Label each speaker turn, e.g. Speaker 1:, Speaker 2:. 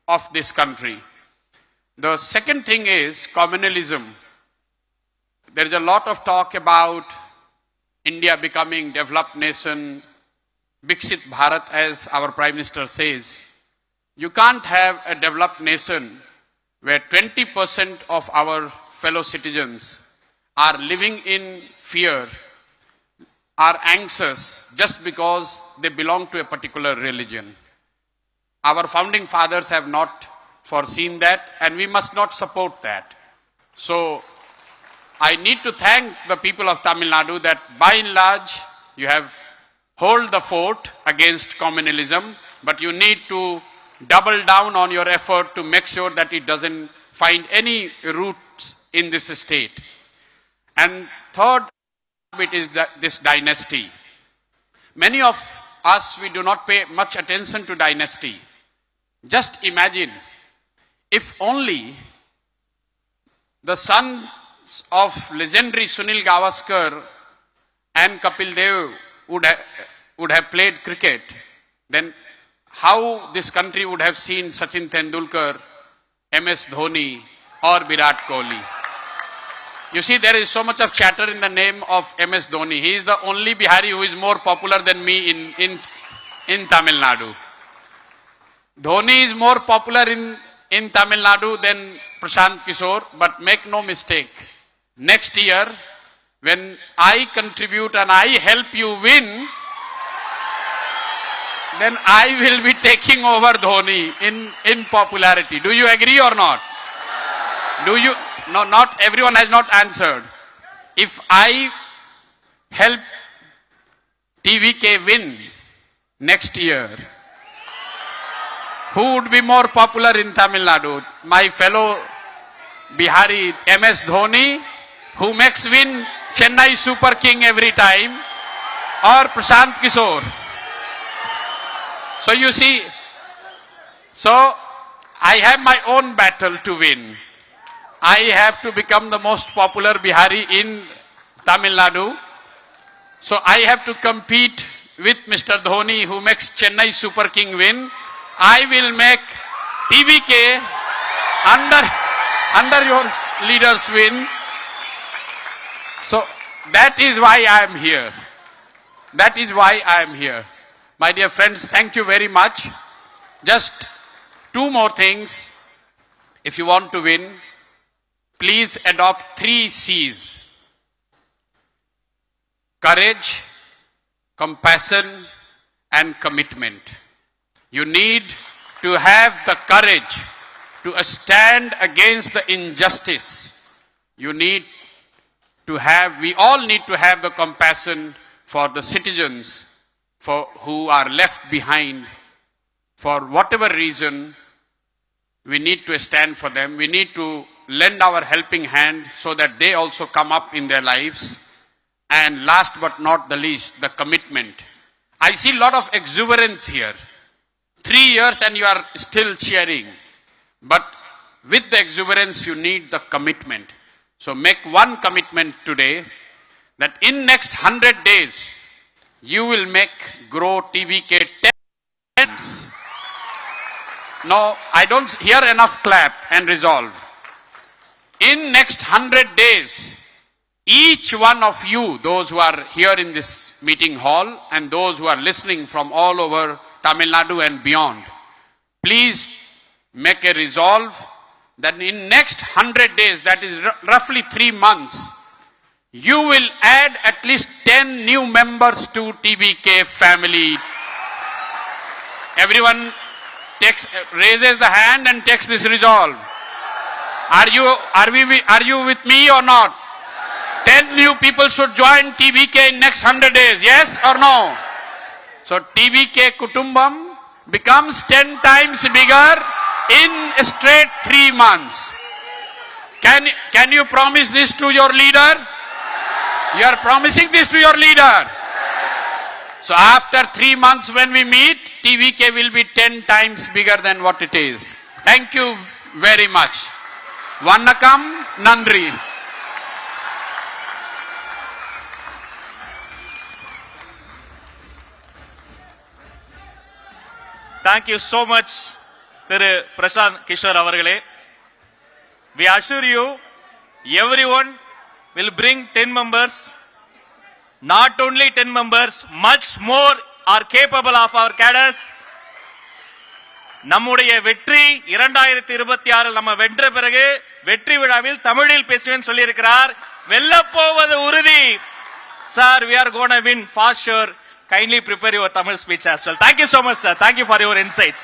Speaker 1: of this country. The second thing is communalism. There is a lot of talk about India becoming developed nation, Viksit Bharat, as our Prime Minister says. You can't have a developed nation where 20% of our fellow citizens are living in fear, are anxious just because they belong to a particular religion. Our founding fathers have not foreseen that, and we must not support that. So I need to thank the people of Tamil Nadu that by and large you have hold the fort against communalism, but you need to double down on your effort to make sure that it doesn't find any roots in this state. And third bit is this dynasty. Many of us, we do not pay much attention to dynasty. Just imagine if only the sons of legendary Sunil Gavaskar and Kapil Dev would have played cricket, then how this country would have seen Sachin Tendulkar, MS Dhoni or Virat Kohli. You see, there is so much of chatter in the name of MS Dhoni. He is the only Bihari who is more popular than me in Tamil Nadu. Dhoni is more popular in Tamil Nadu than Prashant Kishore, but make no mistake, next year when I contribute and I help you win, then I will be taking over Dhoni in popularity. Do you agree or not? Do you? No, not everyone has not answered. If I help TVK win next year, who would be more popular in Tamil Nadu? My fellow Bihari MS Dhoni, who makes win Chennai Super King every time, or Prashant Kishore? So you see, so I have my own battle to win. I have to become the most popular Bihari in Tamil Nadu. So I have to compete with Mr. Dhoni, who makes Chennai Super King win. I will make TVK under your leaders win. So that is why I am here. That is why I am here. My dear friends, thank you very much. Just two more things. If you want to win, please adopt 3 C's. Courage, compassion, and commitment. You need to have the courage to stand against the injustice. You need to have, we all need to have the compassion for the citizens who are left behind. For whatever reason, we need to stand for them. We need to lend our helping hand so that they also come up in their lives. And last but not the least, the commitment. I see a lot of exuberance here. 3 years and you are still cheering. But with the exuberance, you need the commitment. So make one commitment today that in next 100 days, you will make grow TVK 10 times. No, I don't hear enough clap and resolve. In next 100 days, each one of you, those who are here in this meeting hall and those who are listening from all over Tamil Nadu and beyond, please make a resolve that in next 100 days, that is roughly 3 months, you will add at least 10 new members to TVK family. Everyone raises the hand and takes this resolve. Are you with me or not? 10 new people should join TVK in next 100 days. Yes or no? So TVK Kutumbam becomes 10 times bigger in a straight 3 months. Can you promise this to your leader? You are promising this to your leader. So after 3 months when we meet, TVK will be 10 times bigger than what it is. Thank you very much. Vannakam, Nandri.
Speaker 2: Thank you so much, திரு பிரசாந்த் கிஷோர் அவர்களே, we assure you everyone will bring 10 members, not only 10 members, much more are capable of our cadres. நம்முடைய வெற்றி 2026 நம்ம வென்ற பிறகு வெற்றி விழாவில் தமிழில் பேசுவேன் சொல்லி இருக்கிறார். வெல்ல போவது உறுதி. Sir, we are going to win for sure. Kindly prepare your Tamil speech as well. Thank you so much, sir. Thank you for your insights.